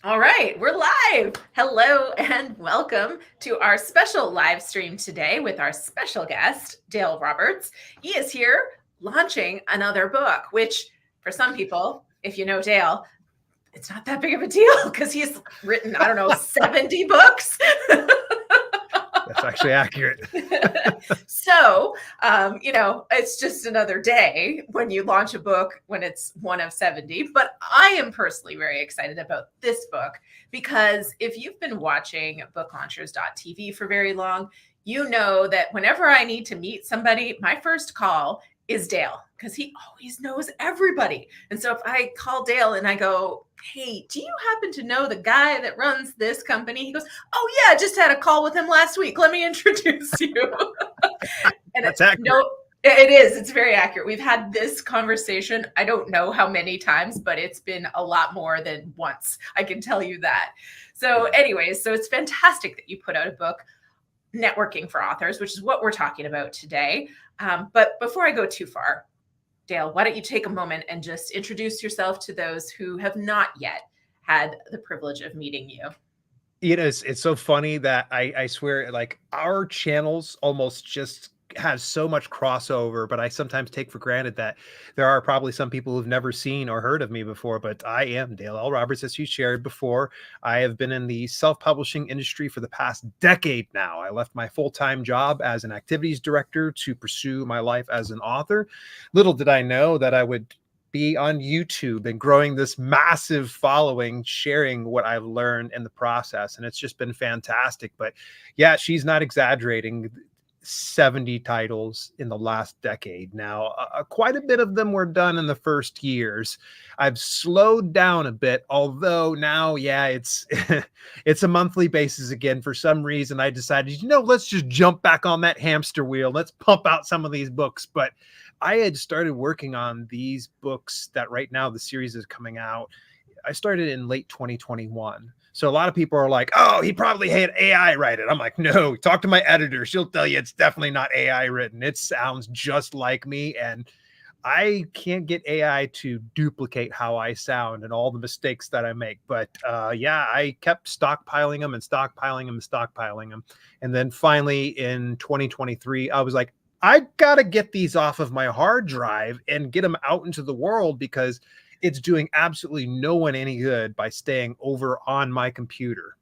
All right, we're live. Hello and welcome to our special live stream today with our special guest, Dale Roberts. He is here launching another book, which for some people, if you know Dale, it's not that big of a deal because he's written, I don't know, 70 books. That's actually accurate. So, it's just another day when you launch a book when it's one of 70. But I am personally very excited about this book because if you've been watching booklaunchers.tv for very long, you know that whenever I need to meet somebody, my first call is Dale because he always knows everybody. And so if I call Dale and I go, "Hey, do you happen to know the guy that runs this company?" He goes, "Oh yeah, I just had a call with him last week. Let me introduce you." And That's accurate. no, it is. It's very accurate. We've had this conversation, I don't know how many times, but it's been a lot more than once. I can tell you that. So, anyways, so it's fantastic that you put out a book, Networking for Authors, which is what we're talking about today. But before I go too far, Dale, why don't you take a moment and just introduce yourself to those who have not yet had the privilege of meeting you? It's so funny that I swear, like, our channels almost just have so much crossover, but I sometimes take for granted that there are probably some people who've never seen or heard of me before. But I am Dale L. Roberts, as you shared before. I have been in the self-publishing industry for the past decade now. I left my full-time job as an activities director to pursue my life as an author. Little did I know that I would be on YouTube and growing this massive following, sharing what I've learned in the process. And it's just been fantastic. But yeah, she's not exaggerating. 70 titles in the last decade. Now, quite a bit of them were done in the first years. I've slowed down a bit, although now, yeah, it's it's a monthly basis again. For some reason, I decided, let's just jump back on that hamster wheel. Let's pump out some of these books. But I had started working on these books that right now the series is coming out. I started in late 2021. So a lot of people are like, "Oh, he probably had AI write it." I'm like, "No, talk to my editor. She'll tell you it's definitely not AI written. It sounds just like me." And I can't get AI to duplicate how I sound and all the mistakes that I make. But yeah, I kept stockpiling them and stockpiling them and stockpiling them. And then finally in 2023, I was like, I got to get these off of my hard drive and get them out into the world because it's doing absolutely no one any good by staying over on my computer.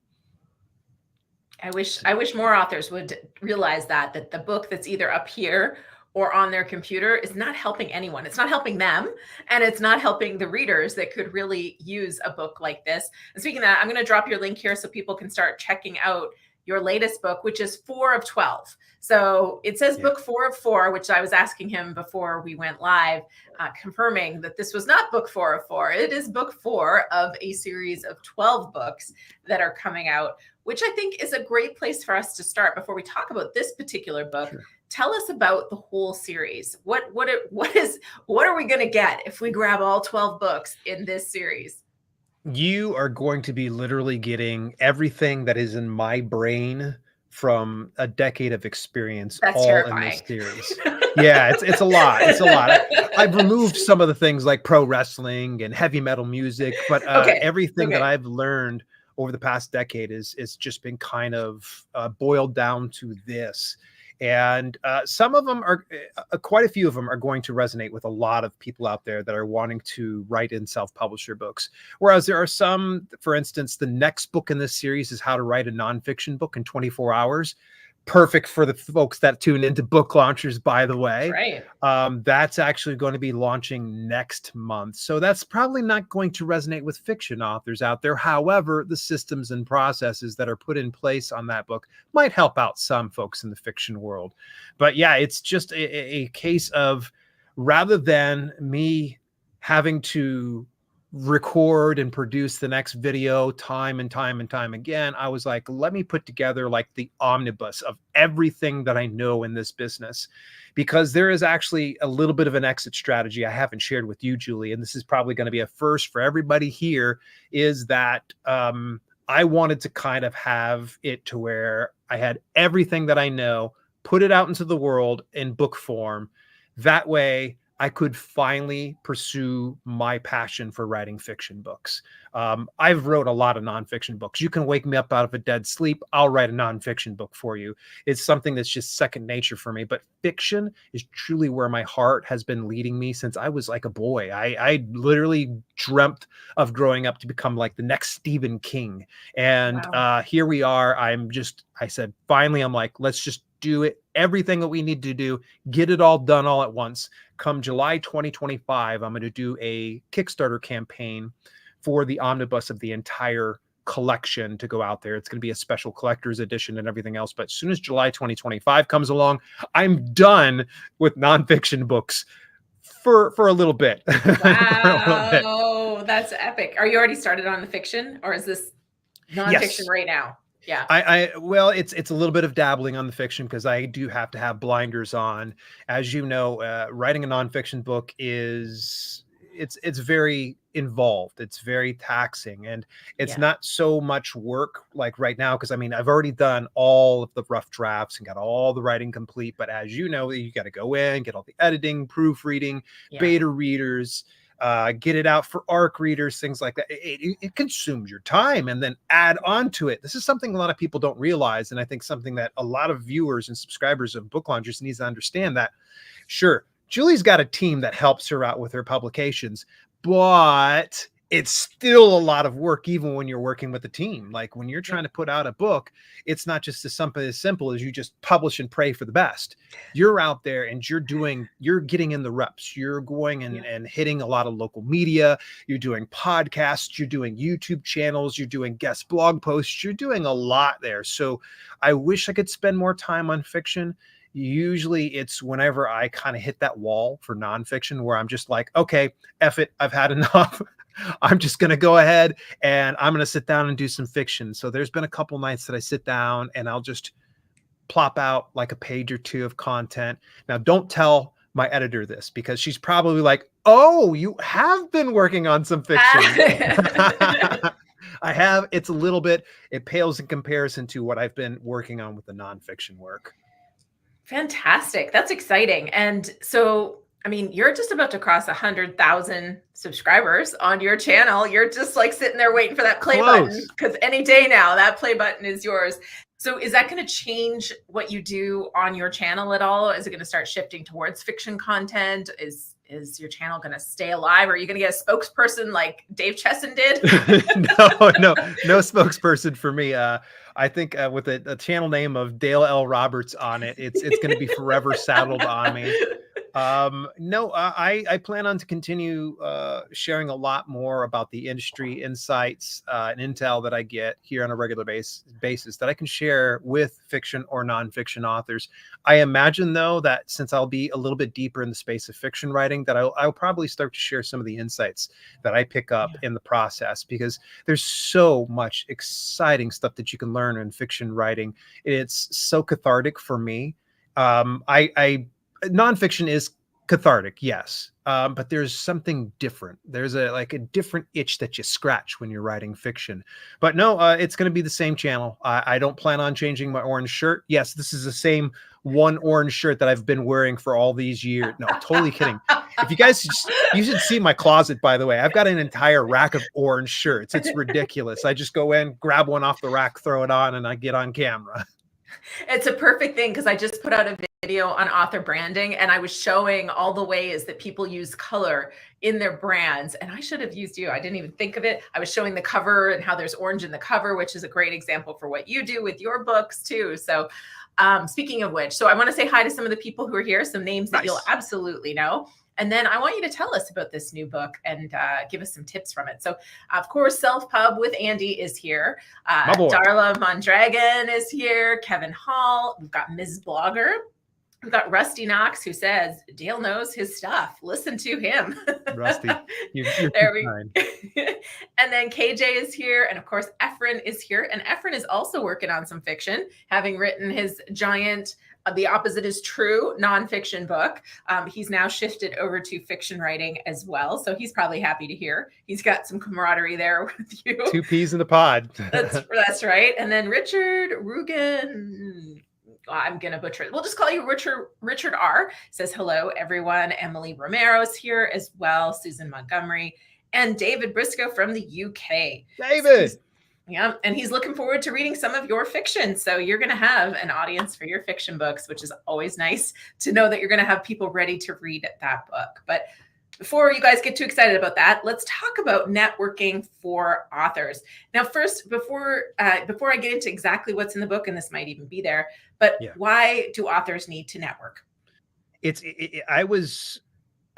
I wish more authors would realize that the book that's either up here or on their computer is not helping anyone. It's not helping them, and it's not helping the readers that could really use a book like this. And speaking of that, I'm going to drop your link here so people can start checking out your latest book, which is 4 of 12. So it says book 4 of 4, which I was asking him before we went live, confirming that this was not book 4 of 4. It is book 4 of a series of 12 books that are coming out, which I think is a great place for us to start before we talk about this particular book. Sure. Tell us about the whole series. What are we going to get if we grab all 12 books in this series? You are going to be literally getting everything that is in my brain from a decade of experience. That's all terrifying. In this series. Yeah, it's a lot. It's a lot. I've removed some of the things like pro wrestling and heavy metal music, but everything that I've learned over the past decade is just been kind of boiled down to this. And some of them are, quite a few of them are going to resonate with a lot of people out there that are wanting to write in self-publisher books. Whereas there are some, for instance, the next book in this series is how to write a nonfiction book in 24 hours. Perfect for the folks that tune into Book Launchers, by the way. Right. That's actually going to be launching next month. So that's probably not going to resonate with fiction authors out there. However, the systems and processes that are put in place on that book might help out some folks in the fiction world. But yeah, it's just a case of, rather than me having to record and produce the next video time and time and time again, I was like, let me put together like the omnibus of everything that I know in this business, because there is actually a little bit of an exit strategy I haven't shared with you, Julie, and this is probably going to be a first for everybody here, is that I wanted to kind of have it to where I had everything that I know, put it out into the world in book form. That way I could finally pursue my passion for writing fiction books. I've wrote a lot of nonfiction books. You can wake me up out of a dead sleep, I'll write a nonfiction book for you. It's something that's just second nature for me. But fiction is truly where my heart has been leading me since I was like a boy. I literally dreamt of growing up to become like the next Stephen King. And Wow. here we are. I said, finally, I'm like, let's just do it. Everything that we need to do, get it all done all at once. Come July 2025, I'm going to do a Kickstarter campaign for the omnibus of the entire collection to go out there. It's going to be a special collector's edition and everything else. But as soon as July 2025 comes along, I'm done with nonfiction books for a little bit. Wow, that's epic. Are you already started on the fiction, or is this nonfiction Yes. right now? Yeah. Well, it's a little bit of dabbling on the fiction because I do have to have blinders on. As you know, writing a nonfiction book it's very involved. It's very taxing, and it's Yeah. not so much work like right now because I mean I've already done all of the rough drafts and got all the writing complete. But as you know, you got to go in, get all the editing, proofreading, Yeah. beta readers, get it out for ARC readers, things like that. It consumes your time, and then add on to it. This is something a lot of people don't realize, and I think something that a lot of viewers and subscribers of Book Launchers needs to understand that, sure, Julie's got a team that helps her out with her publications, but it's still a lot of work, even when you're working with a team. Like when you're trying to put out a book, it's not just something as simple as you just publish and pray for the best. You're out there and you're getting in the reps. You're going and hitting a lot of local media. You're doing podcasts, you're doing YouTube channels, you're doing guest blog posts, you're doing a lot there. So I wish I could spend more time on fiction. Usually it's whenever I kind of hit that wall for nonfiction where I'm just like, okay, F it, I've had enough. I'm just going to go ahead and I'm going to sit down and do some fiction. So there's been a couple nights that I sit down and I'll just plop out like a page or two of content. Now, don't tell my editor this because she's probably like, oh, you have been working on some fiction. I have. It's a little bit, it pales in comparison to what I've been working on with the nonfiction work. Fantastic. That's exciting. And so, I mean, you're just about to cross 100,000 subscribers on your channel. You're just like sitting there waiting for that play button because any day now that play button is yours. So is that going to change what you do on your channel at all? Is it going to start shifting towards fiction content? Is your channel going to stay alive? Or are you going to get a spokesperson like Dave Chesson did? No spokesperson for me. I think with a channel name of Dale L. Roberts on it, it's going to be forever saddled on me. No, I plan on to continue sharing a lot more about the industry insights and intel that I get here on a regular basis that I can share with fiction or nonfiction authors. I imagine, though, that since I'll be a little bit deeper in the space of fiction writing, that I'll probably start to share some of the insights that I pick up in the process, because there's so much exciting stuff that you can learn in fiction writing. It's so cathartic for me. Nonfiction is cathartic, yes, but there's something different. There's a different itch that you scratch when you're writing fiction. But no, it's going to be the same channel. I don't plan on changing my orange shirt. Yes, this is the same one orange shirt that I've been wearing for all these years. No, totally kidding. If you guys, you should see my closet, by the way. I've got an entire rack of orange shirts. It's ridiculous. I just go in, grab one off the rack, throw it on, and I get on camera. It's a perfect thing because I just put out a video on author branding and I was showing all the ways that people use color in their brands. And I should have used you. I didn't even think of it. I was showing the cover and how there's orange in the cover, which is a great example for what you do with your books too. So speaking of which, so I want to say hi to some of the people who are here, some names that you'll absolutely know. And then I want you to tell us about this new book and give us some tips from it. So, of course, Self Pub with Andy is here. Darla Mondragon is here. Kevin Hall. We've got Ms. Blogger. We've got Rusty Knox, who says, Dale knows his stuff. Listen to him. Rusty, you're there we go. And then KJ is here. And of course, Efren is here. And Efren is also working on some fiction, having written his giant The Opposite is True nonfiction book. He's now shifted over to fiction writing as well. So he's probably happy to hear. He's got some camaraderie there with you. Two peas in the pod. That's right. And then Richard Rugen. I'm going to butcher it. We'll just call you Richard R. Says, hello, everyone. Emily Romero's here as well. Susan Montgomery and David Briscoe from the UK. David. Yeah, and he's looking forward to reading some of your fiction. So you're going to have an audience for your fiction books, which is always nice to know that you're going to have people ready to read that book. But before you guys get too excited about that, let's talk about networking for authors. Now, first, before I get into exactly what's in the book, and this might even be there, but why do authors need to network?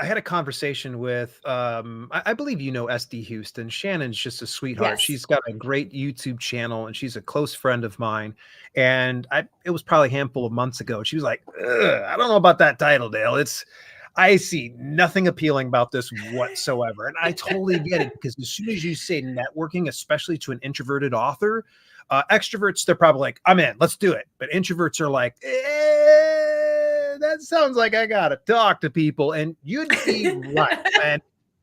I had a conversation with, I believe you know SD Houston. Shannon's just a sweetheart. Yes. She's got a great YouTube channel, and she's a close friend of mine. And it was probably a handful of months ago. She was like, I don't know about that title, Dale. I see nothing appealing about this whatsoever. And I totally get it, because as soon as you say networking, especially to an introverted author, extroverts, they're probably like, I'm in, let's do it. But introverts are like, that sounds like I gotta talk to people. And you'd be right. And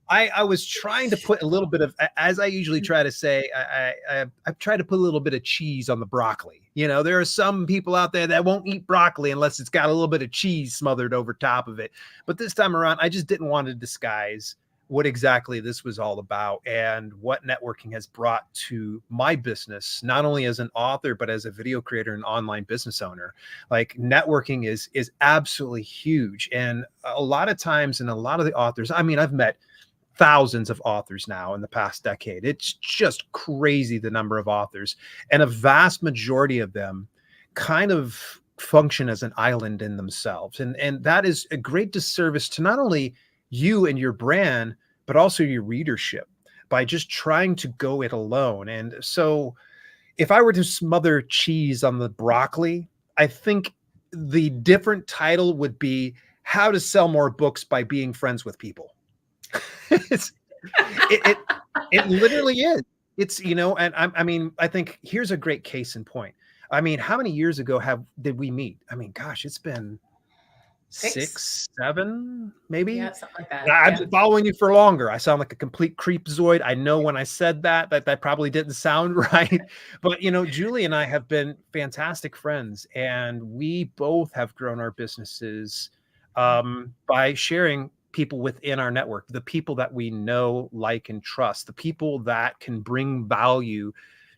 I was trying to put a little bit of, as I usually try to say, I try to put a little bit of cheese on the broccoli. You know, there are some people out there that won't eat broccoli unless it's got a little bit of cheese smothered over top of it. But this time around, I just didn't want to disguise what exactly this was all about and what networking has brought to my business, not only as an author, but as a video creator and online business owner. Like, networking is absolutely huge. And a lot of times, and a lot of the authors, I mean, I've met thousands of authors now in the past decade. It's just crazy, the number of authors, and a vast majority of them kind of function as an island in themselves. And that is a great disservice to not only you and your brand, but also your readership, by just trying to go it alone. And so if I were to smother cheese on the broccoli, I think the different title would be How to Sell More Books by Being Friends with People. it literally is. It's, you know, and I mean, I think here's a great case in point. I mean, how many years ago did we meet? I mean, gosh, it's been 6, 7, maybe. Yeah, something like that. I've been following you for longer. I sound like a complete creepzoid. I know when I said that probably didn't sound right. But, you know, Julie and I have been fantastic friends, and we both have grown our businesses by sharing people within our network, the people that we know, like, and trust, the people that can bring value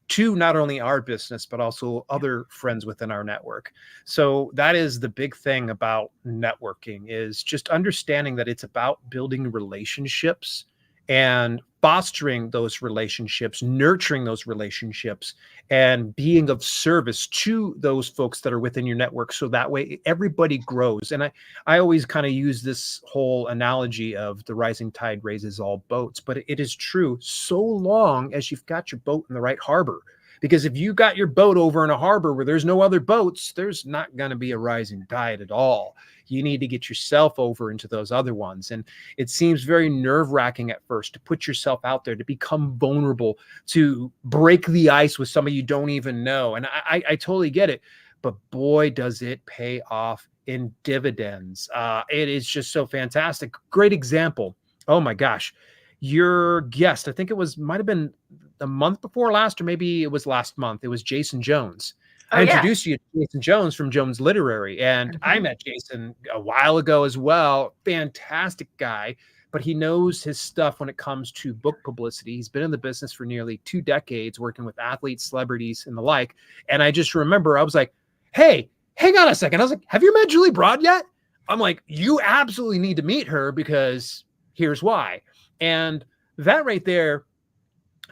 to not only our business, but also other friends within our network. So that is the big thing about networking, is just understanding that it's about building relationships and fostering those relationships, nurturing those relationships, and being of service to those folks that are within your network. So that way everybody grows. And I always kind of use this whole analogy of the rising tide raises all boats, but it is true so long as you've got your boat in the right harbor. Because if you got your boat over in a harbor where there's no other boats, there's not going to be a rising tide at all. You need to get yourself over into those other ones. And it seems very nerve-wracking at first to put yourself out there, to become vulnerable, to break the ice with somebody you don't even know. And I totally get it. But boy, does it pay off in dividends. It is just so fantastic. Great example. Oh my gosh. Your guest, I think might have been the month before last, or maybe it was last month. It was Jason Jones. I introduced you to Jason Jones from Jones Literary, and I met Jason a while ago as well. Fantastic guy, but he knows his stuff when it comes to book publicity. He's been in the business for nearly 2 decades, working with athletes, celebrities, and the like. And I just remember I was like, hey, hang on a second. I was like, have you met Julie Broad yet? I'm like, you absolutely need to meet her, because here's why. And that right there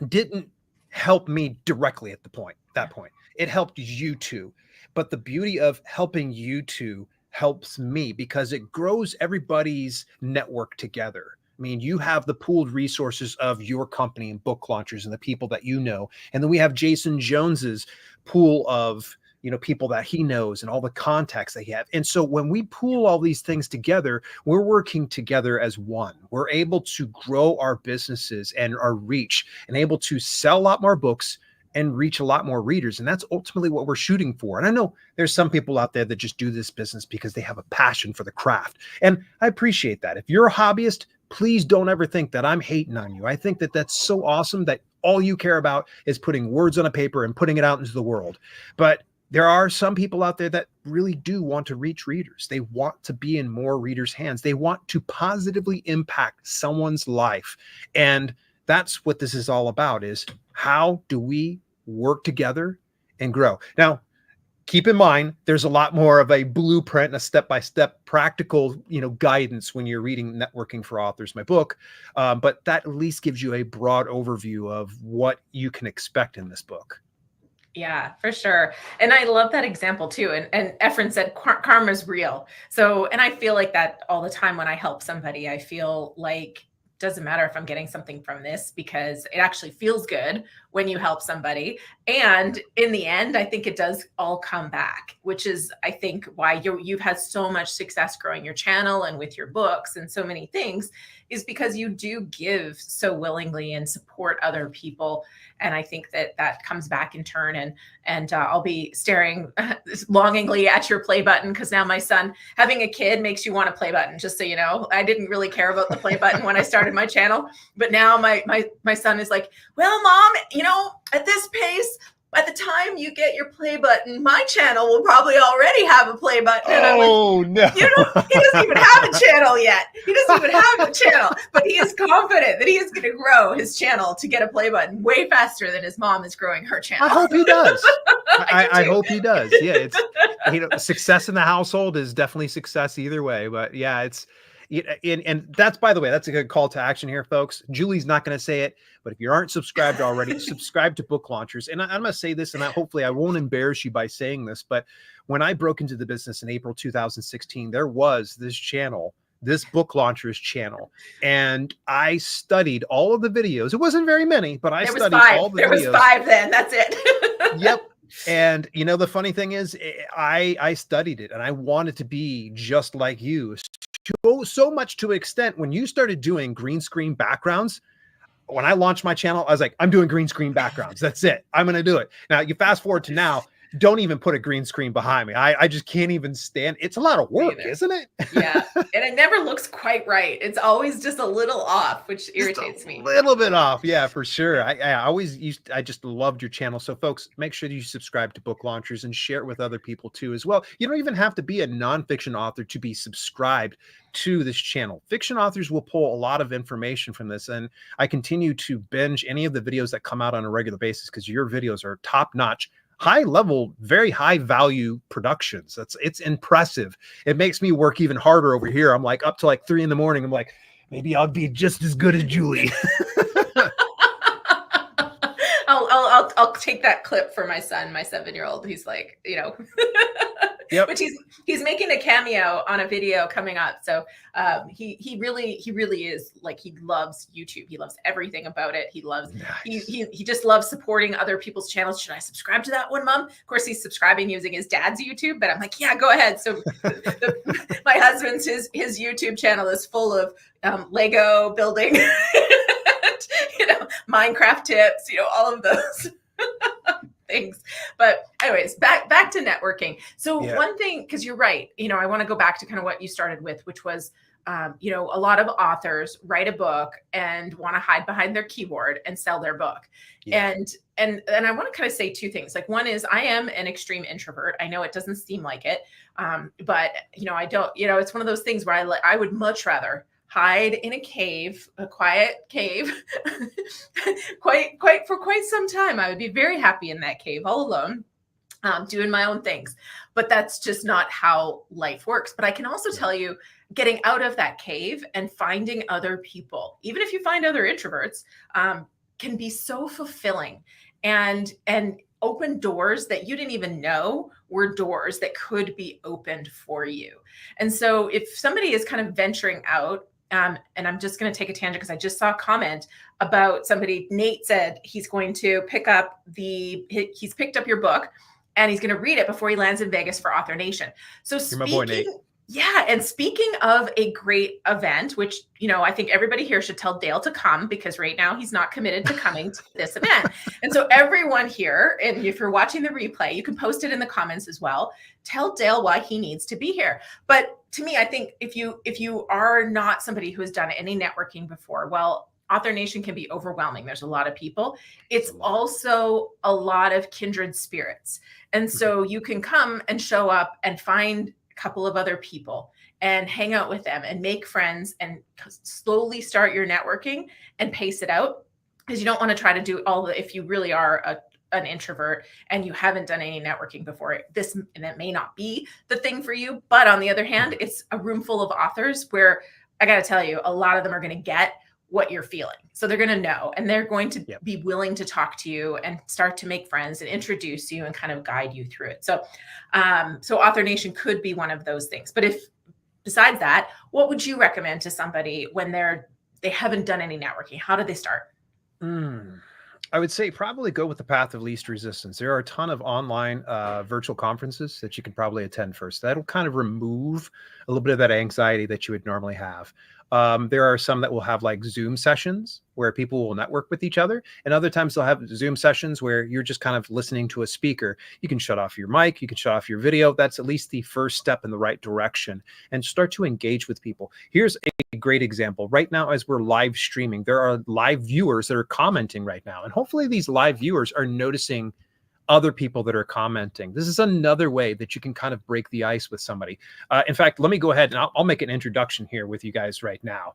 didn't help me directly at that point. It helped you two. But the beauty of helping you two helps me, because it grows everybody's network together. I mean, you have the pooled resources of your company and book launchers and the people that you know. And then we have Jason Jones's pool of, you know, people that he knows and all the contacts that he have. And so when we pool all these things together, we're working together as one. We're able to grow our businesses and our reach, and able to sell a lot more books and reach a lot more readers. And that's ultimately what we're shooting for. And I know there's some people out there that just do this business because they have a passion for the craft. And I appreciate that. If you're a hobbyist, please don't ever think that I'm hating on you. I think that that's so awesome that all you care about is putting words on a paper and putting it out into the world. But there are some people out there that really do want to reach readers. They want to be in more readers' hands. They want to positively impact someone's life. And that's what this is all about, is how do we work together and grow? Now, keep in mind, there's a lot more of a blueprint and a step-by-step practical, guidance when you're reading Networking for Authors, my book. But that at least gives you a broad overview of what you can expect in this book. Yeah, for sure. And I love that example too. And Efren said karma is real. So, and I feel like that all the time when I help somebody. I feel like doesn't matter if I'm getting something from this, because it actually feels good when you help somebody. And in the end, I think it does all come back, which is, I think, why you've had so much success growing your channel and with your books and so many things, is because you do give so willingly and support other people. And I think that comes back in turn. And I'll be staring longingly at your play button, because now my son, having a kid makes you want a play button, just so you know. I didn't really care about the play button when I started my channel, but now my son is like, well, Mom, at this pace, by the time you get your play button, my channel will probably already have a play button. And I'm like, no. he doesn't even have a channel yet. He doesn't even have a channel, but he is confident that he is going to grow his channel to get a play button way faster than his mom is growing her channel. I hope he does. I hope he does. Yeah, it's success in the household is definitely success either way. But yeah, and that's, by the way, that's a good call to action here, folks. Julie's not going to say it, but if you aren't subscribed already, subscribe to Book Launchers. And I'm going to say this, and hopefully I won't embarrass you by saying this, but when I broke into the business in April 2016, there was this channel, this Book Launchers channel, and I studied all of the videos. It wasn't very many, but I studied all the videos. There was 5 then. That's it. Yep. And the funny thing is, I studied it, and I wanted to be just like you. So much to an extent, when you started doing green screen backgrounds, when I launched my channel, I was like, I'm doing green screen backgrounds. That's it. I'm going to do it. Now you fast forward to now, don't even put a green screen behind me. I just can't even stand. It's a lot of work, isn't it? Yeah. And it never looks quite right. It's always just a little off, which irritates me. A little bit off. Yeah, for sure. I just loved your channel. So folks, make sure that you subscribe to Book Launchers and share it with other people too as well. You don't even have to be a nonfiction author to be subscribed to this channel. Fiction authors will pull a lot of information from this. And I continue to binge any of the videos that come out on a regular basis, because your videos are top notch, high level, very high value productions. It's impressive. It makes me work even harder over here. I'm like up to like 3 a.m. I'm like, maybe I'll be just as good as Julie. I'll take that clip for my son, my 7-year-old. He's like, yep. Which he's making a cameo on a video coming up. So he really is like, he loves YouTube. He loves everything about it. He loves, he just loves supporting other people's channels. Should I subscribe to that one, Mom? Of course, he's subscribing using his dad's YouTube, but I'm like, yeah, go ahead. So my husband's, his YouTube channel is full of Lego building, Minecraft tips, all of those things. But anyways, back to networking. So one thing, because you're right, I want to go back to kind of what you started with, which was, a lot of authors write a book and want to hide behind their keyboard and sell their book. Yeah. And I want to kind of say 2 things. Like, one is, I am an extreme introvert. I know it doesn't seem like it, but I don't. It's one of those things where I would much rather hide in a cave, a quiet cave, for quite some time. I would be very happy in that cave all alone, doing my own things. But that's just not how life works. But I can also tell you, getting out of that cave and finding other people, even if you find other introverts, can be so fulfilling and open doors that you didn't even know were doors that could be opened for you. And so if somebody is kind of venturing out, and I'm just going to take a tangent because I just saw a comment about somebody. Nate said he's going to he's picked up your book and he's going to read it before he lands in Vegas for Author Nation. So You're my boy, Nate. Yeah. And speaking of a great event, which, I think everybody here should tell Dale to come, because right now he's not committed to coming to this event. And so everyone here, and if you're watching the replay, you can post it in the comments as well. Tell Dale why he needs to be here. But to me, I think if you are not somebody who has done any networking before, well, Author Nation can be overwhelming. There's a lot of people. It's lot. also a lot of kindred spirits. And so you can come and show up and find a couple of other people and hang out with them and make friends and slowly start your networking and pace it out, because you don't want to try to do all the, if you really are an introvert and you haven't done any networking before, this, and it may not be the thing for you. But on the other hand, it's a room full of authors where I got to tell you, a lot of them are going to get what you're feeling. So they're going to know, and they're going to be willing to talk to you and start to make friends and introduce you and kind of guide you through it. So, so Author Nation could be one of those things. But if besides that, what would you recommend to somebody when they haven't done any networking? How do they start? I would say probably go with the path of least resistance. There are a ton of online virtual conferences that you can probably attend first. That'll kind of remove a little bit of that anxiety that you would normally have. There are some that will have like Zoom sessions where people will network with each other. And other times they'll have Zoom sessions where you're just kind of listening to a speaker. You can shut off your mic, you can shut off your video. That's at least the first step in the right direction, and start to engage with people. Here's a great example. Right now, as we're live streaming, there are live viewers that are commenting right now. And hopefully these live viewers are noticing other people that are commenting. This is another way that you can kind of break the ice with somebody. In fact, let me go ahead and I'll make an introduction here with you guys right now.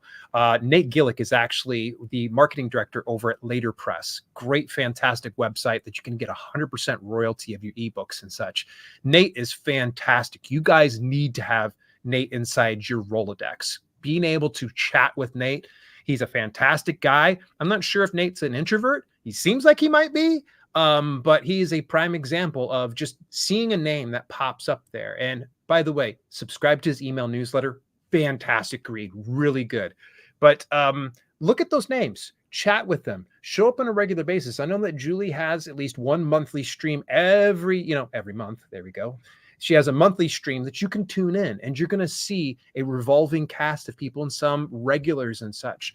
Nate Gillick is actually the marketing director over at Later Press. Great, fantastic website that you can get 100% royalty of your ebooks and such. Nate is fantastic. You guys need to have Nate inside your Rolodex. Being able to chat with Nate, he's a fantastic guy. I'm not sure if Nate's an introvert. He seems like he might be. But he is a prime example of just seeing a name that pops up there. And by the way, subscribe to his email newsletter. Fantastic read, really good. But look at those names, chat with them, show up on a regular basis. I know that Julie has at least one monthly stream every month. There we go. She has a monthly stream that you can tune in, and you're going to see a revolving cast of people and some regulars and such.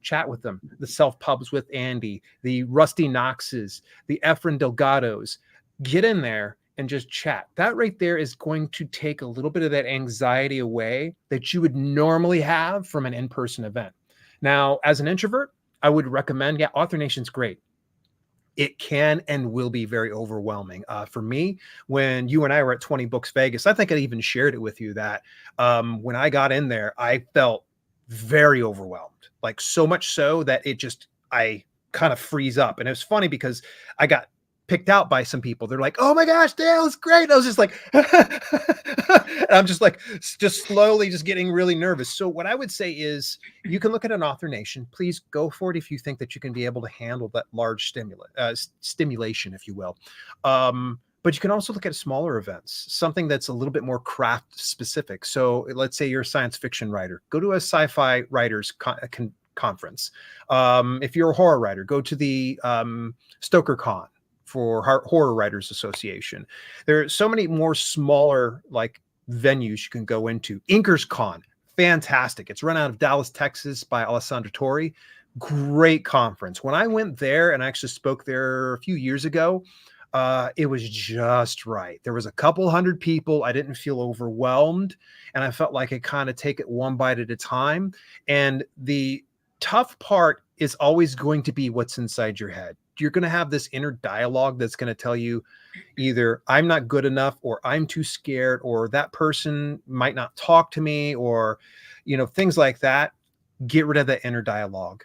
Chat with them, the self-pubs with Andy, the Rusty Knoxes, the Efren Delgados. Get in there and just chat. That right there is going to take a little bit of that anxiety away that you would normally have from an in-person event. Now, as an introvert, I would recommend, Author Nation's great. It can and will be very overwhelming. For me, when you and I were at 20 Books Vegas, I think I even shared it with you that when I got in there, I felt very overwhelmed, like so much so that I kind of freeze up. And it was funny because I got picked out by some people. They're like, "Oh my gosh, Dale, it's great." And I was just like, and I'm just like, just slowly just getting really nervous. So what I would say is you can look at an Author Nation. Please go for it if you think that you can be able to handle that large stimulation, if you will. But you can also look at smaller events, something that's a little bit more craft specific. So let's say you're a science fiction writer, go to a sci-fi writers conference. If you're a horror writer, go to the Stoker Con for Horror Writers Association. There are so many more smaller like venues you can go into. Inkers Con, fantastic. It's run out of Dallas, Texas by Alessandra Torre. Great conference. When I went there and I actually spoke there a few years ago, it was just right. There was a couple hundred people. I didn't feel overwhelmed, and I felt like I kind of take it one bite at a time. And the tough part is always going to be what's inside your head. You're going to have this inner dialogue that's going to tell you either I'm not good enough, or I'm too scared, or that person might not talk to me, or, things like that. Get rid of that inner dialogue.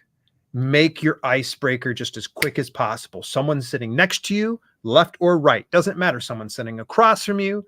Make your icebreaker just as quick as possible. Someone sitting next to you, left or right, doesn't matter. Someone sitting across from you,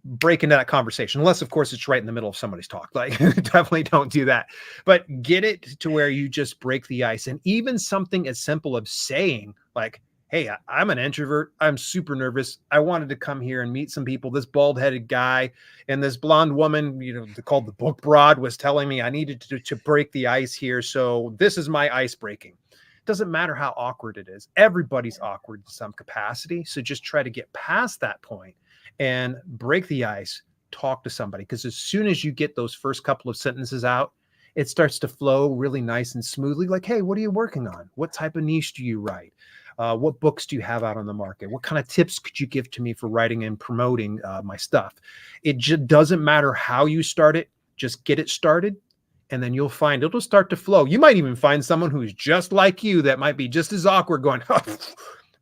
break into that conversation, unless of course it's right in the middle of somebody's talk. Like definitely don't do that, but get it to where you just break the ice. And even something as simple as saying like, "Hey, I'm an introvert. I'm super nervous. I wanted to come here and meet some people. This bald-headed guy and this blonde woman, called the book broad, was telling me I needed to break the ice here. So this is my ice breaking." Doesn't matter how awkward it is. Everybody's awkward in some capacity. So just try to get past that point and break the ice, talk to somebody. Because as soon as you get those first couple of sentences out, it starts to flow really nice and smoothly. Like, "Hey, what are you working on? What type of niche do you write? What books do you have out on the market? What kind of tips could you give to me for writing and promoting my stuff?" It just doesn't matter how you start it. Just get it started. and then you'll find it'll start to flow. You might even find someone who's just like you that might be just as awkward going,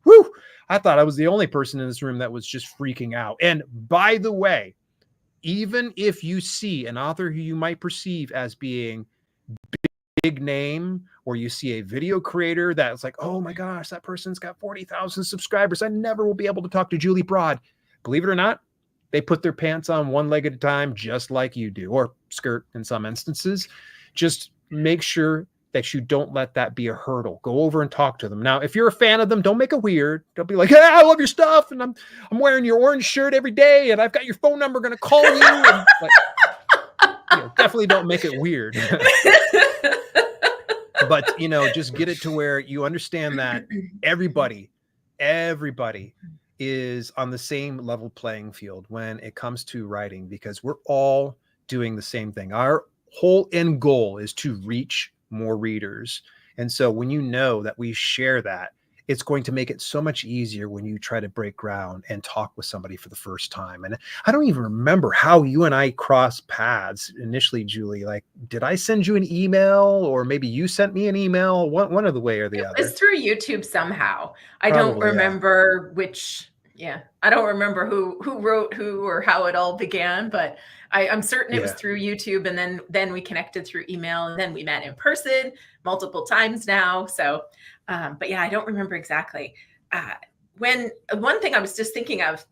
whoo, I thought I was the only person in this room that was just freaking out. And by the way, even if you see an author who you might perceive as being big name, or you see a video creator that's like, oh my gosh, that person's got 40,000 subscribers, I never will be able to talk to Julie Broad. Believe it or not, they put their pants on one leg at a time, just like you do, or skirt in some instances. Just make sure that you don't let that be a hurdle. Go over and talk to them. Now, if you're a fan of them, don't make it weird. Don't be like, hey, I love your stuff, and I'm wearing your orange shirt every day, and I've got your phone number, going to call you. And, definitely don't make it weird. But, just get it to where you understand that everybody is on the same level playing field when it comes to writing, because we're all doing the same thing. Our whole end goal is to reach more readers. And so when you know that we share that, it's going to make it so much easier when you try to break ground and talk with somebody for the first time. And I don't even remember how you and I crossed paths initially, Julie. Like, did I send you an email, or maybe you sent me an email? One of the way or the other. It's through YouTube somehow. I don't remember which. Yeah, I don't remember who wrote who or how it all began, but I'm certain it was through YouTube, and then we connected through email, and then we met in person multiple times now. So, but yeah, I don't remember exactly. When one thing I was just thinking of,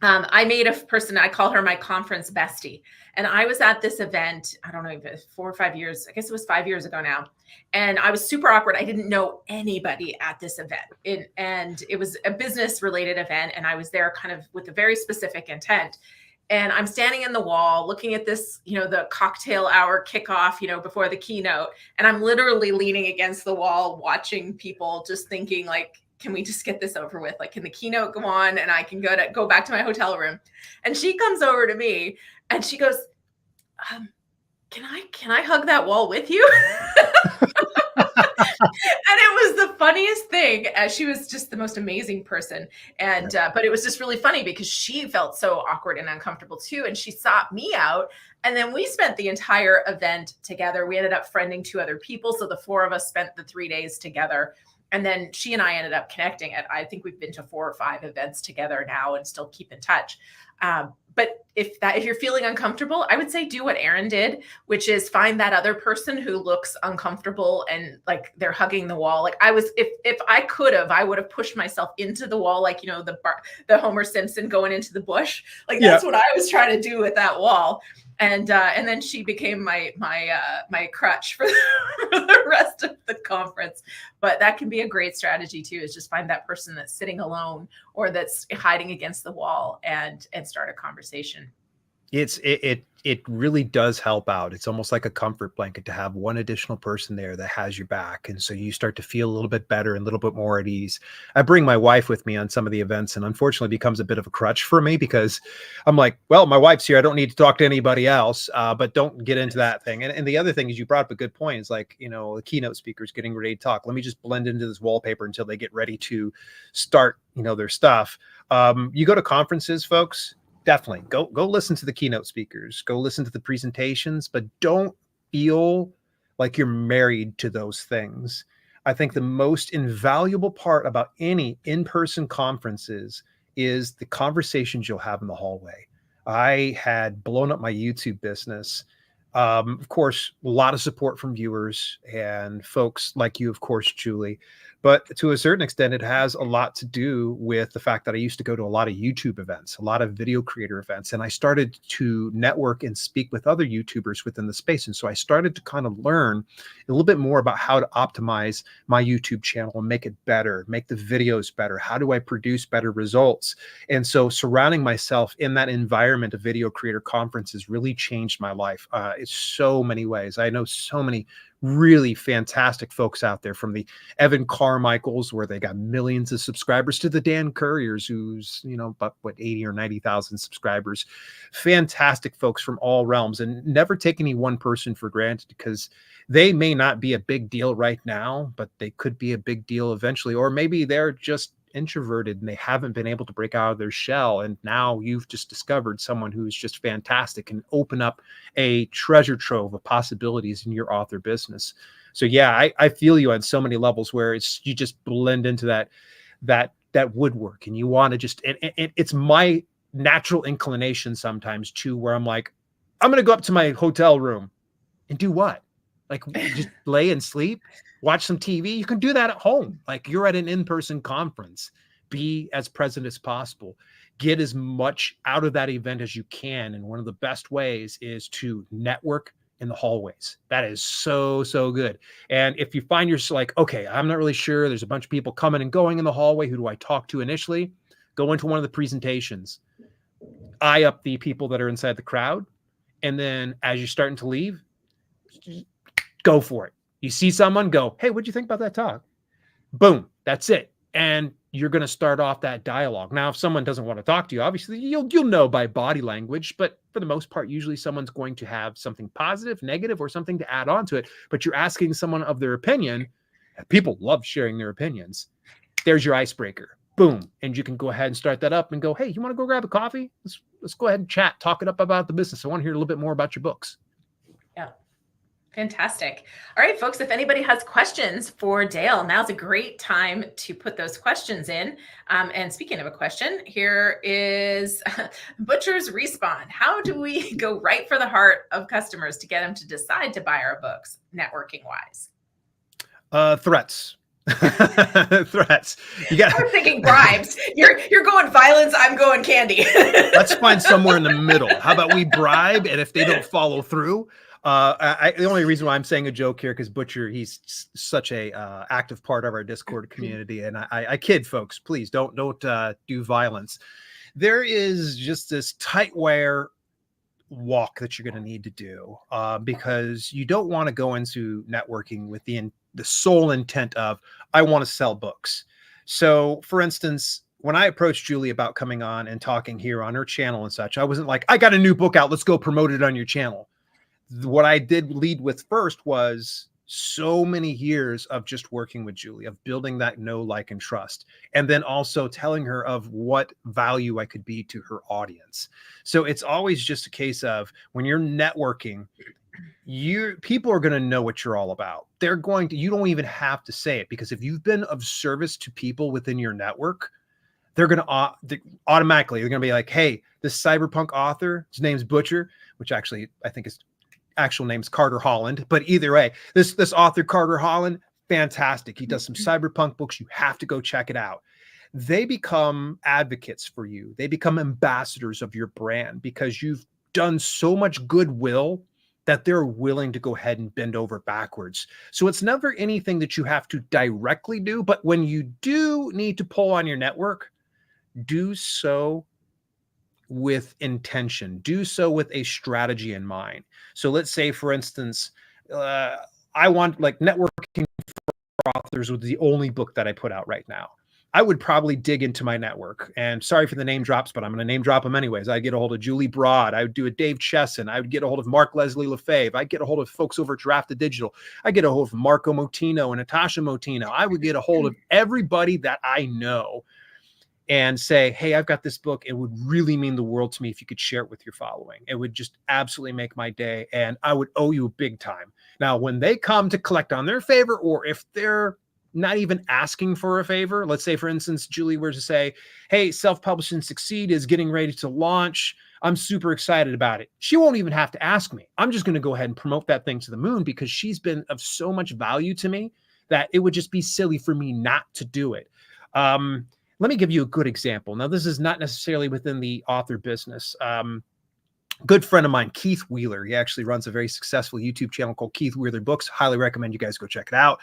I made a person, I call her my conference bestie. And I was at this event, I don't know, 4 or 5 years, I guess it was 5 years ago now. And I was super awkward. I didn't know anybody at this event. And it was a business related event. And I was there kind of with a very specific intent. And I'm standing in the wall looking at this, the cocktail hour kickoff, before the keynote. And I'm literally leaning against the wall, watching people, just thinking like, can we just get this over with? Like, can the keynote go on and I can go back to my hotel room? And she comes over to me and she goes, can I hug that wall with you? And it was the funniest thing. She was just the most amazing person. And, but it was just really funny because she felt so awkward and uncomfortable too. And she sought me out. And then we spent the entire event together. We ended up friending 2 other people. So the 4 of us spent the 3 days together. And then she and I ended up connecting. I think we've been to 4 or 5 events together now and still keep in touch. But if you're feeling uncomfortable, I would say do what Erin did, which is find that other person who looks uncomfortable and like they're hugging the wall. Like if I could have, I would have pushed myself into the wall, like, the Homer Simpson going into the bush. Like that's what I was trying to do with that wall. And then she became my crutch for the rest of the conference. But that can be a great strategy too, is just find that person that's sitting alone or that's hiding against the wall and start a conversation. It really does help out. It's almost like a comfort blanket to have one additional person there that has your back. And so you start to feel a little bit better and a little bit more at ease. I bring my wife with me on some of the events, and unfortunately becomes a bit of a crutch for me because I'm like, well, my wife's here. I don't need to talk to anybody else, but don't get into that thing. And the other thing is, you brought up a good point. It's like, the keynote speaker's getting ready to talk. Let me just blend into this wallpaper until they get ready to start, their stuff. You go to conferences, folks, definitely go listen to the keynote speakers, go listen to the presentations, but don't feel like you're married to those things. I think the most invaluable part about any in-person conferences is the conversations you'll have in the hallway. I had blown up my YouTube business. Of course, a lot of support from viewers and folks like you, of course, Julie. But to a certain extent, it has a lot to do with the fact that I used to go to a lot of YouTube events, a lot of video creator events, and I started to network and speak with other YouTubers within the space. And so I started to kind of learn a little bit more about how to optimize my YouTube channel and make it better, make the videos better. How do I produce better results? And so surrounding myself in that environment of video creator conferences really changed my life. It's so many ways. I know so many really fantastic folks out there, from the Evan Carmichaels, where they got millions of subscribers, to the Dan Couriers, who's, about 80 or 90,000 subscribers. Fantastic folks from all realms, and never take any one person for granted, because they may not be a big deal right now, but they could be a big deal eventually. Or maybe they're just introverted and they haven't been able to break out of their shell. And now you've just discovered someone who's just fantastic and open up a treasure trove of possibilities in your author business. So yeah, I feel you on so many levels where it's, you just blend into that woodwork, and you want to just, it's my natural inclination sometimes too, where I'm like, I'm going to go up to my hotel room and do what? Like just lay and sleep, watch some TV. You can do that at home. Like you're at an in-person conference. Be as present as possible. Get as much out of that event as you can. And one of the best ways is to network in the hallways. That is so, so good. And if you find yourself like, okay, I'm not really sure, there's a bunch of people coming and going in the hallway. Who do I talk to initially? Go into one of the presentations. Eye up the people that are inside the crowd. And then as you're starting to leave, go for it. You see someone, go, hey, what'd you think about that talk? Boom, that's it. And you're going to start off that dialogue. Now, if someone doesn't want to talk to you, obviously you'll know by body language, but for the most part, usually someone's going to have something positive, negative, or something to add on to it. But you're asking someone of their opinion. People love sharing their opinions. There's your icebreaker. Boom. And you can go ahead and start that up and go, hey, you want to go grab a coffee? Let's go ahead and chat, talk it up about the business. I want to hear a little bit more about your books. Yeah. Fantastic. All right, folks, if anybody has questions for Dale, now's a great time to put those questions in. And speaking of a question, here is Butcher's Respawn. How do we go right for the heart of customers to get them to decide to buy our books, networking wise? Threats. Threats. You got. I was thinking bribes. You're going violence. I'm going candy. Let's find somewhere in the middle. How about we bribe, and if they don't follow through, the only reason why I'm saying a joke here, because Butcher, he's such a active part of our Discord community, and I kid folks. Please don't do violence. There is just this tight wire walk that you're going to need to do because you don't want to go into networking with the sole intent of, I want to sell books. So for instance, when I approached Julie about coming on and talking here on her channel and such, I wasn't like, I got a new book out, let's go promote it on your channel. What I did lead with first was so many years of just working with Julie, of building that know, like, and trust, and then also telling her of what value I could be to her audience. So it's always just a case of, when you're networking, people are going to know what you're all about. They're going to, you don't even have to say it, because if you've been of service to people within your network, they're going to automatically, they're going to be like, hey, this cyberpunk author, his name's Butcher, which actually I think his actual name's Carter Holland, but either way, this author Carter Holland, fantastic. He does some cyberpunk books. You have to go check it out. They become advocates for you. They become ambassadors of your brand because you've done so much goodwill that they're willing to go ahead and bend over backwards. So it's never anything that you have to directly do, but when you do need to pull on your network, do so with intention, do so with a strategy in mind. So let's say, for instance, I want, like, networking for authors was the only book that I put out right now. I would probably dig into my network, and sorry for the name drops, but I'm going to name drop them anyways. I'd get a hold of Julie Broad. I would do a Dave Chesson. I would get a hold of Mark Leslie Lefebvre. I'd get a hold of folks over at Drafted Digital. I get a hold of Marco Motino and Natasha Motino. I would get a hold of everybody that I know and say, hey, I've got this book. It would really mean the world to me if you could share it with your following. It would just absolutely make my day, and I would owe you big time. Now, when they come to collect on their favor, or if they're not even asking for a favor, let's say, for instance, Julie were to say, hey, Self-Publish and Succeed is getting ready to launch. I'm super excited about it. She won't even have to ask me. I'm just going to go ahead and promote that thing to the moon, because she's been of so much value to me that it would just be silly for me not to do it. Let me give you a good example. Now, this is not necessarily within the author business. Good friend of mine, Keith Wheeler. He actually runs a very successful YouTube channel called Keith Wheeler Books. Highly recommend you guys go check it out.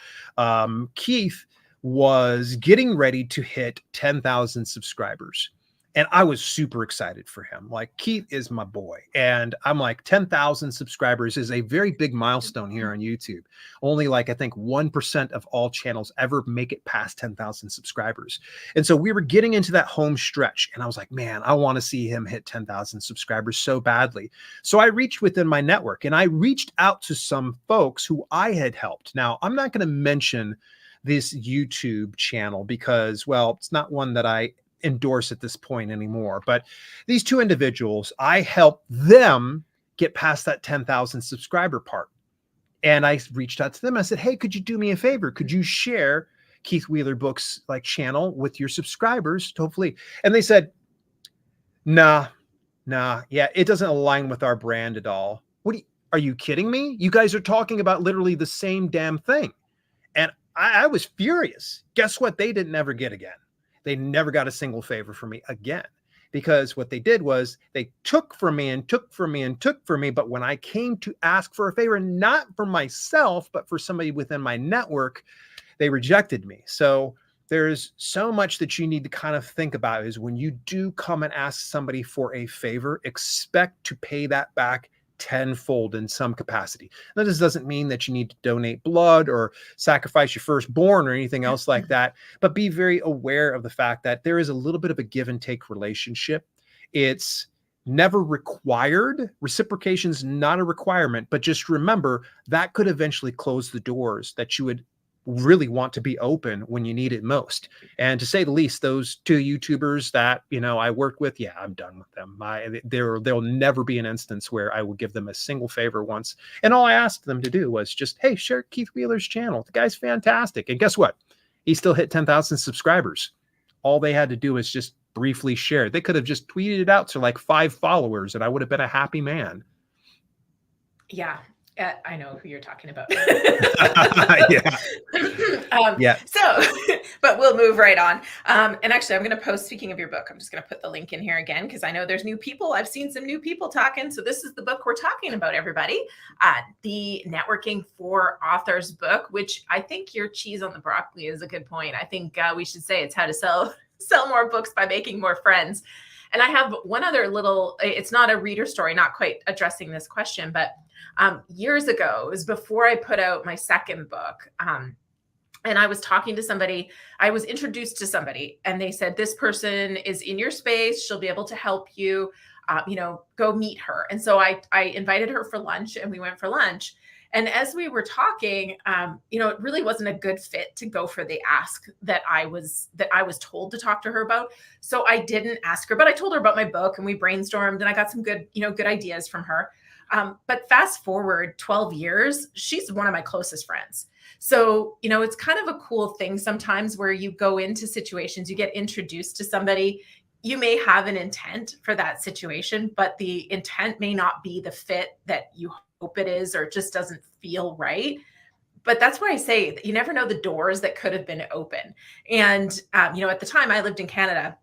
Keith was getting ready to hit 10,000 subscribers. And I was super excited for him. Like, Keith is my boy. And I'm like, 10,000 subscribers is a very big milestone here on YouTube. Only, like, I think 1% of all channels ever make it past 10,000 subscribers. And so we were getting into that home stretch, and I was like, man, I want to see him hit 10,000 subscribers so badly. So I reached within my network, and I reached out to some folks who I had helped. Now, I'm not going to mention this YouTube channel because, well, it's not one that I endorse at this point anymore. But these two individuals, I helped them get past that 10,000 subscriber part. And I reached out to them. I said, hey, could you do me a favor? Could you share Keith Wheeler Books like channel with your subscribers, hopefully? And they said, nah, yeah, it doesn't align with our brand at all. Are you kidding me? You guys are talking about literally the same damn thing. And I was furious. Guess what? They didn't ever get again. They never got a single favor from me again, because what they did was they took from me and took from me and took from me. But when I came to ask for a favor, not for myself, but for somebody within my network, they rejected me. So there's so much that you need to kind of think about is when you do come and ask somebody for a favor, expect to pay that back tenfold in some capacity. Now, this doesn't mean that you need to donate blood or sacrifice your firstborn or anything else like that, but be very aware of the fact that there is a little bit of a give and take relationship. It's never required. Reciprocation's not a requirement, but just remember that could eventually close the doors that you would really want to be open when you need it most. And to say the least, those two YouTubers that, I worked with, yeah, I'm done with them. There'll never be an instance where I will give them a single favor once. And all I asked them to do was just, hey, share Keith Wheeler's channel. The guy's fantastic. And guess what? He still hit 10,000 subscribers. All they had to do was just briefly share. They could have just tweeted it out to like 5 followers and I would have been a happy man. Yeah. I know who you're talking about. Yeah. Yeah. So, but we'll move right on. And actually, I'm going to post, speaking of your book, I'm just going to put the link in here again, because I know there's new people. I've seen some new people talking. So this is the book we're talking about, everybody. The Networking for Authors book, which I think your cheese on the broccoli is a good point. I think we should say it's how to sell more books by making more friends. And I have one other little, it's not a reader story, not quite addressing this question, but years ago, it was before I put out my second book. And I was talking to somebody, I was introduced to somebody, and they said, this person is in your space. She'll be able to help you, go meet her. And so I invited her for lunch, and we went for lunch. And as we were talking, it really wasn't a good fit to go for the ask that I was told to talk to her about. So I didn't ask her, but I told her about my book, and we brainstormed, and I got some good ideas from her. But fast forward 12 years, she's one of my closest friends. So, it's kind of a cool thing sometimes where you go into situations, you get introduced to somebody, you may have an intent for that situation, but the intent may not be the fit that you hope it is, or it just doesn't feel right. But that's why I say that you never know the doors that could have been open. And, at the time I lived in Canada,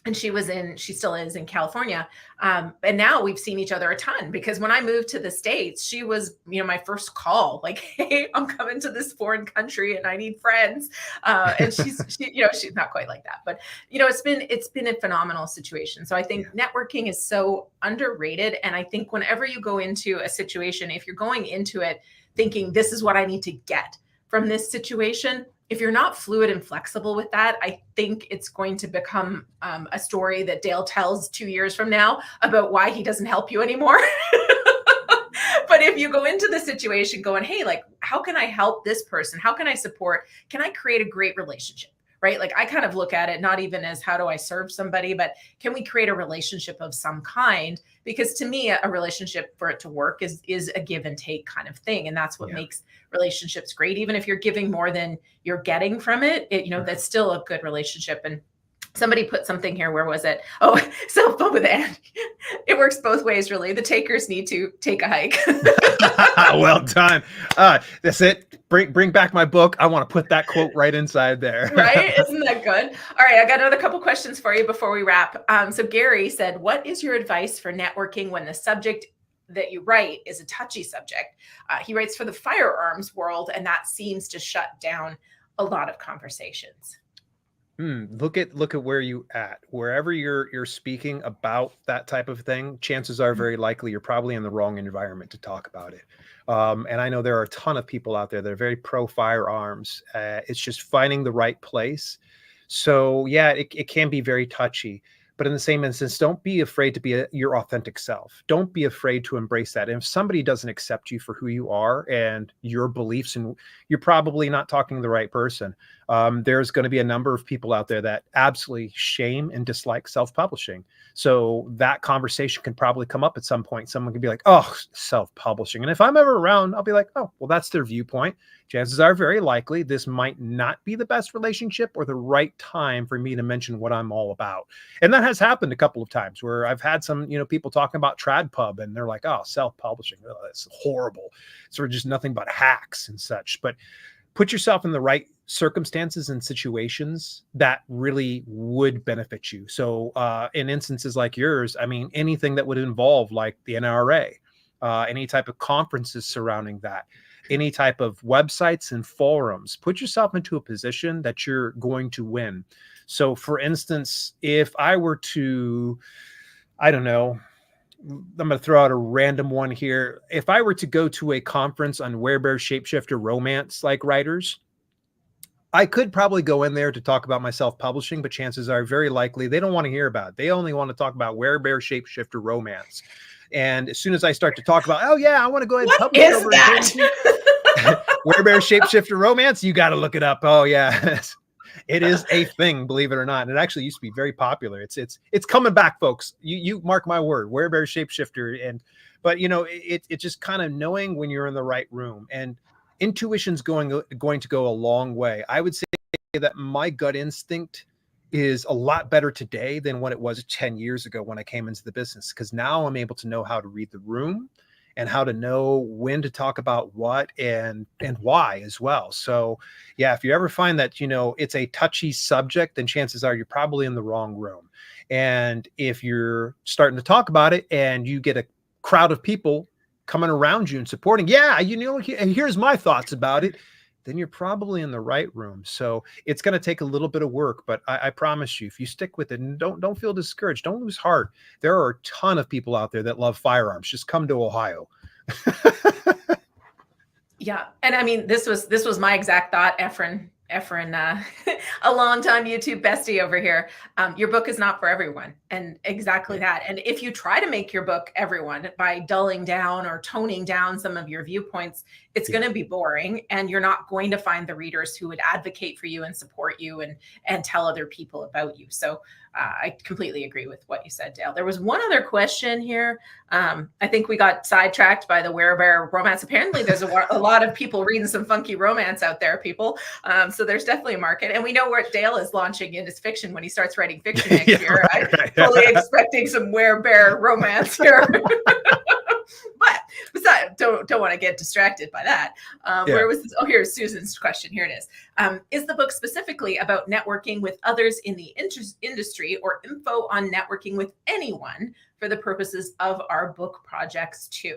and she still is in California. And now we've seen each other a ton, because when I moved to the States, she was, my first call, like, hey, I'm coming to this foreign country and I need friends. And she's not quite like that, but it's been a phenomenal situation. So I think networking is so underrated. And I think whenever you go into a situation, if you're going into it thinking this is what I need to get from this situation, if you're not fluid and flexible with that, I think it's going to become a story that Dale tells 2 years from now about why he doesn't help you anymore. But if you go into the situation going, hey, like, how can I help this person? How can I support? Can I create a great relationship? Right? Like, I kind of look at it not even as how do I serve somebody, but can we create a relationship of some kind? Because to me, a relationship, for it to work, is a give and take kind of thing. And that's what makes relationships great. Even if you're giving more than you're getting from it, that's still a good relationship. And somebody put something here. Where was it? Oh, cell phone with Anne. It works both ways, really. The takers need to take a hike. Well done. That's it. Bring back my book. I want to put that quote right inside there. Right? Isn't that good? All right. I got another couple questions for you before we wrap. So Gary said, what is your advice for networking when the subject that you write is a touchy subject? He writes for the firearms world, and that seems to shut down a lot of conversations. Look at where you at. Wherever you're speaking about that type of thing, chances are very likely you're probably in the wrong environment to talk about it. And I know there are a ton of people out there that are very pro firearms. It's just finding the right place. So yeah, it can be very touchy. But in the same instance, don't be afraid to be your authentic self. Don't be afraid to embrace that. And if somebody doesn't accept you for who you are and your beliefs, and you're probably not talking to the right person. There's going to be a number of people out there that absolutely shame and dislike self-publishing. So that conversation can probably come up at some point. Someone could be like, oh, self-publishing. And if I'm ever around, I'll be like, oh, well, that's their viewpoint. Chances are very likely this might not be the best relationship or the right time for me to mention what I'm all about. And that has happened a couple of times where I've had some, people talking about TradPub and they're like, oh, self-publishing, oh, that's horrible. Sort of just nothing but hacks and such. But put yourself in the right circumstances and situations that really would benefit you. So in instances like yours, I mean, anything that would involve like the NRA, any type of conferences surrounding that, any type of websites and forums, put yourself into a position that you're going to win. So for instance, if I were to, I don't know, I'm going to throw out a random one here. If I were to go to a conference on Werebear Shapeshifter romance like writers, I could probably go in there to talk about my self-publishing, but chances are very likely they don't want to hear about it. They only want to talk about Werebear Shapeshifter romance. And as soon as I start to talk about, oh yeah, I want to go ahead and publish What is over that? Werebear Shapeshifter romance, you got to look it up. Oh yeah. It is a thing, believe it or not. And it actually used to be very popular. It's coming back, folks. You mark my word. Werebear Shapeshifter, but it's just kind of knowing when you're in the right room, and intuition's going to go a long way. I would say that my gut instinct is a lot better today than what it was 10 years ago when I came into the business, because now I'm able to know how to read the room and how to know when to talk about what and why as well. So yeah, if you ever find that, it's a touchy subject, then chances are you're probably in the wrong room. And if you're starting to talk about it and you get a crowd of people coming around you and supporting, here's my thoughts about it, then you're probably in the right room. So it's going to take a little bit of work, but I promise you, if you stick with it and don't feel discouraged, don't lose heart. There are a ton of people out there that love firearms. Just come to Ohio. Yeah. And I mean, this was my exact thought, Efren, a long-time YouTube bestie over here. Your book is not for everyone, and exactly that. And if you try to make your book everyone by dulling down or toning down some of your viewpoints, it's going to be boring, and you're not going to find the readers who would advocate for you and support you and tell other people about you. So I completely agree with what you said, Dale. There was one other question here. I think we got sidetracked by the Werebear romance. Apparently, there's a lot of people reading some funky romance out there, people. So there's definitely a market. And we know where Dale is launching in his fiction when he starts writing fiction next year. I'm fully expecting some Werebear romance here. But besides, don't want to get distracted by that. Where was this? Oh, here's Susan's question. Here it is. Is the book specifically about networking with others in the industry, or info on networking with anyone for the purposes of our book projects too?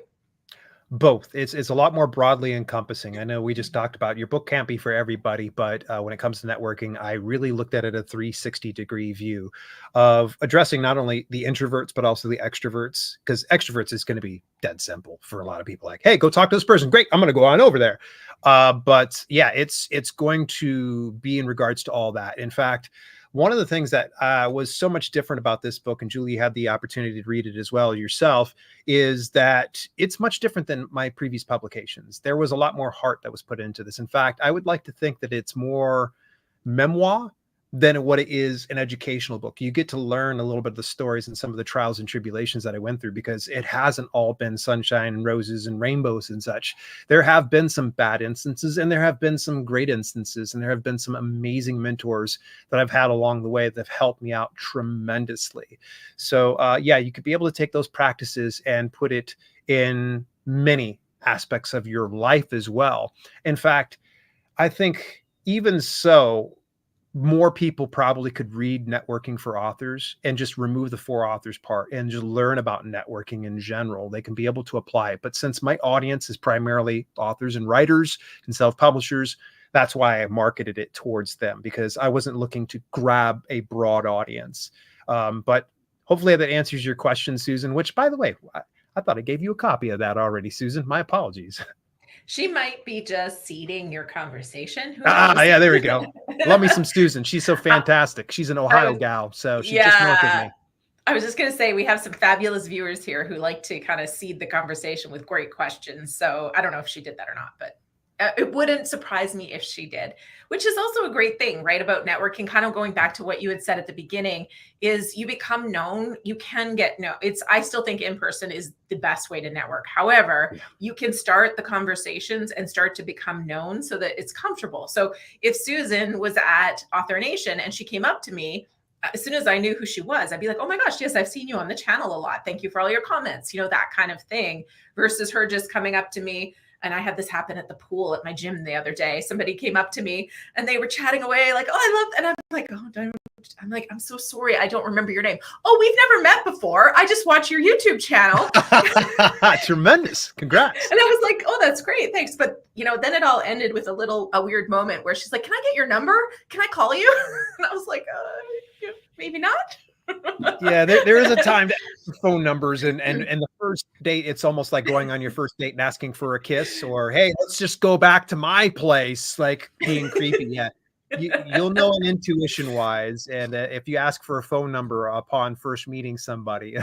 Both. It's a lot more broadly encompassing. I know we just talked about your book can't be for everybody, but when it comes to networking, I really looked at it a 360-degree view of addressing not only the introverts, but also the extroverts, because extroverts is going to be dead simple for a lot of people. Like, hey, go talk to this person. Great. I'm going to go on over there. But yeah, it's going to be in regards to all that. In fact, one of the things that was so much different about this book, and Julie had the opportunity to read it as well yourself, is that it's much different than my previous publications. There was a lot more heart that was put into this. In fact, I would like to think that it's more memoir than what it is an educational book. You get to learn a little bit of the stories and some of the trials and tribulations that I went through, because it hasn't all been sunshine and roses and rainbows and such. There have been some bad instances, and there have been some great instances, and there have been some amazing mentors that I've had along the way that have helped me out tremendously. So yeah, you could be able to take those practices and put it in many aspects of your life as well. In fact, I think even so, more people probably could read Networking for Authors and just remove the for authors part and just learn about networking in general. They can be able to apply it. But since my audience is primarily authors and writers and self-publishers, that's why I marketed it towards them, because I wasn't looking to grab a broad audience. But hopefully that answers your question, Susan, which, by the way, I thought I gave you a copy of that already, Susan. My apologies. She might be just seeding your conversation. Yeah, there we go. Love me some Susan. She's so fantastic. She's an Ohio gal, so she's just north of me. I was just going to say, we have some fabulous viewers here who like to kind of seed the conversation with great questions. So I don't know if she did that or not, but it wouldn't surprise me if she did, which is also a great thing, right? About networking, kind of going back to what you had said at the beginning, is you become known. You can get known. I still think in person is the best way to network. However, you can start the conversations and start to become known so that it's comfortable. So if Susan was at Author Nation and she came up to me, as soon as I knew who she was, I'd be like, oh my gosh, yes, I've seen you on the channel a lot. Thank you for all your comments, that kind of thing, versus her just coming up to me. And I had this happen at the pool at my gym the other day. Somebody came up to me and they were chatting away like, oh, I love, and I'm like, oh, I'm so sorry. I don't remember your name. Oh, we've never met before. I just watch your YouTube channel. Tremendous. Congrats. And I was like, oh, that's great. Thanks. But, then it all ended with a weird moment where she's like, can I get your number? Can I call you? And I was like, maybe not. Yeah, there is a time to ask for phone numbers, and the first date, it's almost like going on your first date and asking for a kiss, or hey, let's just go back to my place, like being creepy. Yeah, you'll know an intuition wise, and if you ask for a phone number upon first meeting somebody,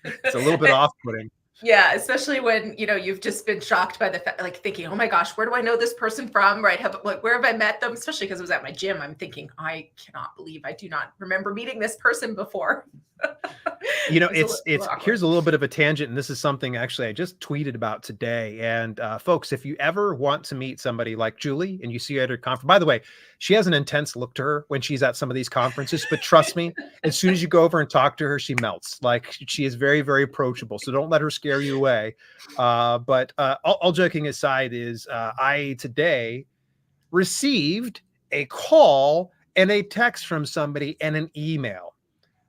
it's a little bit off-putting. Yeah, especially when, you've just been shocked by the fact, like thinking, oh my gosh, where do I know this person from? Right. Where have I met them? Especially because it was at my gym. I'm thinking, I cannot believe I do not remember meeting this person before. It's here's a little bit of a tangent, and this is something actually I just tweeted about today. And folks, if you ever want to meet somebody like Julie and you see her at her conference, by the way, she has an intense look to her when she's at some of these conferences, but trust me, as soon as you go over and talk to her, she melts. Like, she is very, very approachable. So don't let her scare you away. But all joking aside, is I today received a call and a text from somebody and an email.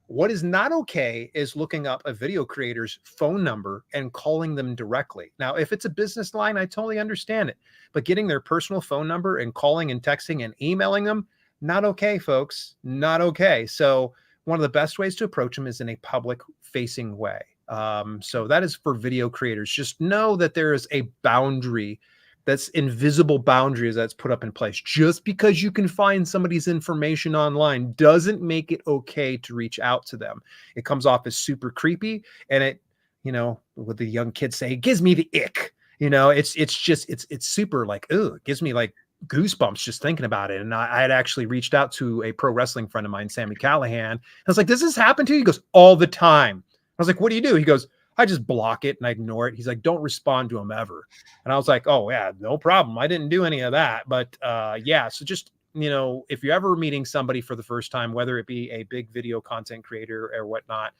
What is not okay is looking up a video creator's phone number and calling them directly. Now, if it's a business line, I totally understand it. But getting their personal phone number and calling and texting and emailing them, not okay, folks. Not okay. So one of the best ways to approach them is in a public-facing way. So that is for video creators. Just know that there is a boundary, that's invisible boundaries that's put up in place. Just because you can find somebody's information online doesn't make it okay to reach out to them. It comes off as super creepy, and it, what the young kids say, it gives me the ick. It's super like, ooh, it gives me like goosebumps just thinking about it. And I had actually reached out to a pro wrestling friend of mine, Sammy Callahan. I was like, does this happen to you? He goes, all the time. I was like, what do you do? He goes, I just block it and I ignore it. He's like, don't respond to him ever. And I was like, oh yeah, no problem. I didn't do any of that. But yeah, so just, if you're ever meeting somebody for the first time, whether it be a big video content creator or whatnot,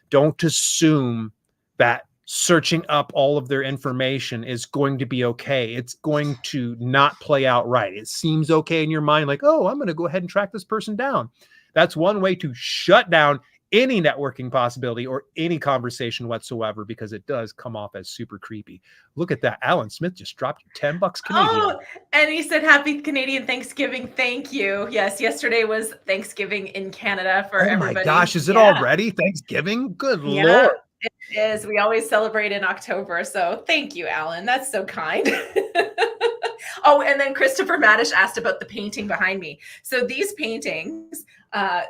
don't assume that searching up all of their information is going to be okay. It's going to not play out right. It seems okay in your mind, like, oh, I'm going to go ahead and track this person down. That's one way to shut down any networking possibility or any conversation whatsoever, because it does come off as super creepy. Look at that. Alan Smith just dropped you $10 Canadian. Oh, and he said, happy Canadian Thanksgiving. Thank you. Yes. Yesterday was Thanksgiving in Canada for everybody. Oh my gosh. Is it already Thanksgiving? Good Lord. It is. We always celebrate in October. So thank you, Alan. That's so kind. Oh, and then Christopher Madish asked about the painting behind me. So these paintings,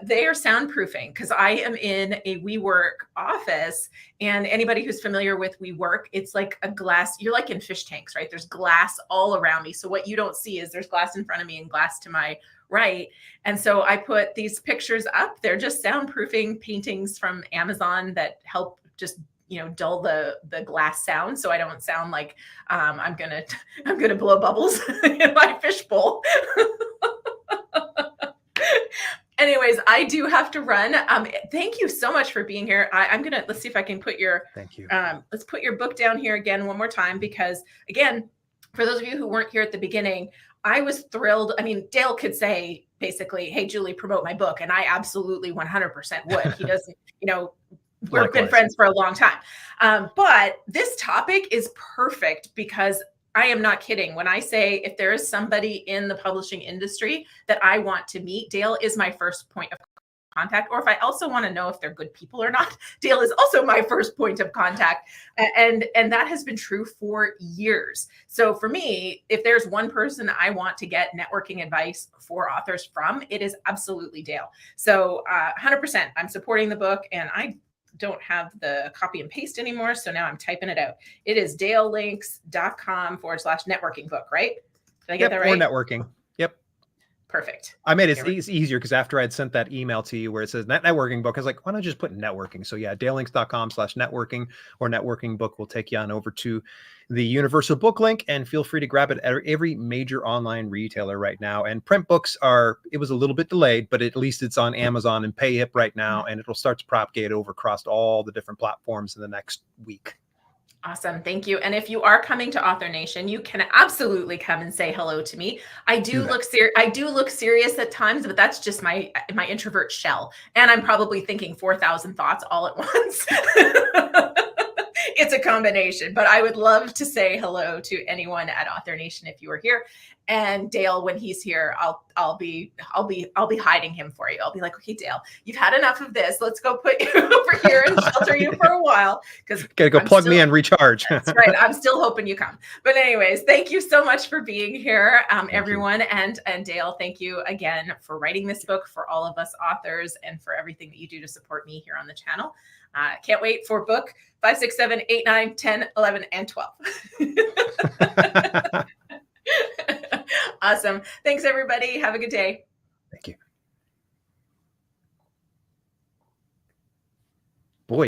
they are soundproofing, because I am in a WeWork office, and anybody who's familiar with WeWork, it's like a glass, you're like in fish tanks, right? There's glass all around me. So what you don't see is there's glass in front of me and glass to my right. And so I put these pictures up. They're just soundproofing paintings from Amazon that help just dull the glass sound, so I don't sound like I'm gonna blow bubbles in my fishbowl. Anyways, I do have to run. Thank you so much for being here. Let's see if I can put your, thank you. Let's put your book down here again one more time, because again, for those of you who weren't here at the beginning, I was thrilled. I mean, Dale could say basically, hey, Julie, promote my book. And I absolutely 100% would. He doesn't, we've been friends for a long time. But this topic is perfect, because I am not kidding when I say, if there is somebody in the publishing industry that I want to meet, Dale is my first point of contact, or if I also want to know if they're good people or not, Dale is also my first point of contact. And that has been true for years. So for me, if there's one person I want to get networking advice for authors from, it is absolutely Dale. So 100%, I'm supporting the book, and I don't have the copy and paste anymore. So now I'm typing it out. It is dalelinks.com/networking book, right? Did I get that right? Or networking. Yep. Perfect. I made it easier because after I'd sent that email to you where it says networking book, I was like, why not just put networking? So yeah, dalelinks.com/networking or networking book will take you on over to the universal book link, and feel free to grab it at every major online retailer right now. And print books it was a little bit delayed, but at least it's on Amazon and PayHip right now, and it'll start to propagate over across all the different platforms in the next week. Awesome. Thank you. And if you are coming to Author Nation, you can absolutely come and say hello to me. I do look serious at times, but that's just my introvert shell. And I'm probably thinking 4,000 thoughts all at once. It's a combination, but I would love to say hello to anyone at Author Nation if you are here. And Dale, when he's here, I'll be hiding him for you. I'll be like, okay, Dale, you've had enough of this. Let's go put you over here and shelter you for a while. Because gotta go plug me and recharge. That's right. I'm still hoping you come. But anyways, thank you so much for being here, everyone. And Dale, thank you again for writing this book, for all of us authors, and for everything that you do to support me here on the channel. Can't wait for book 5, 6, 7, 8, 9, 10, 11, and 12. Awesome. Thanks, everybody. Have a good day. Thank you.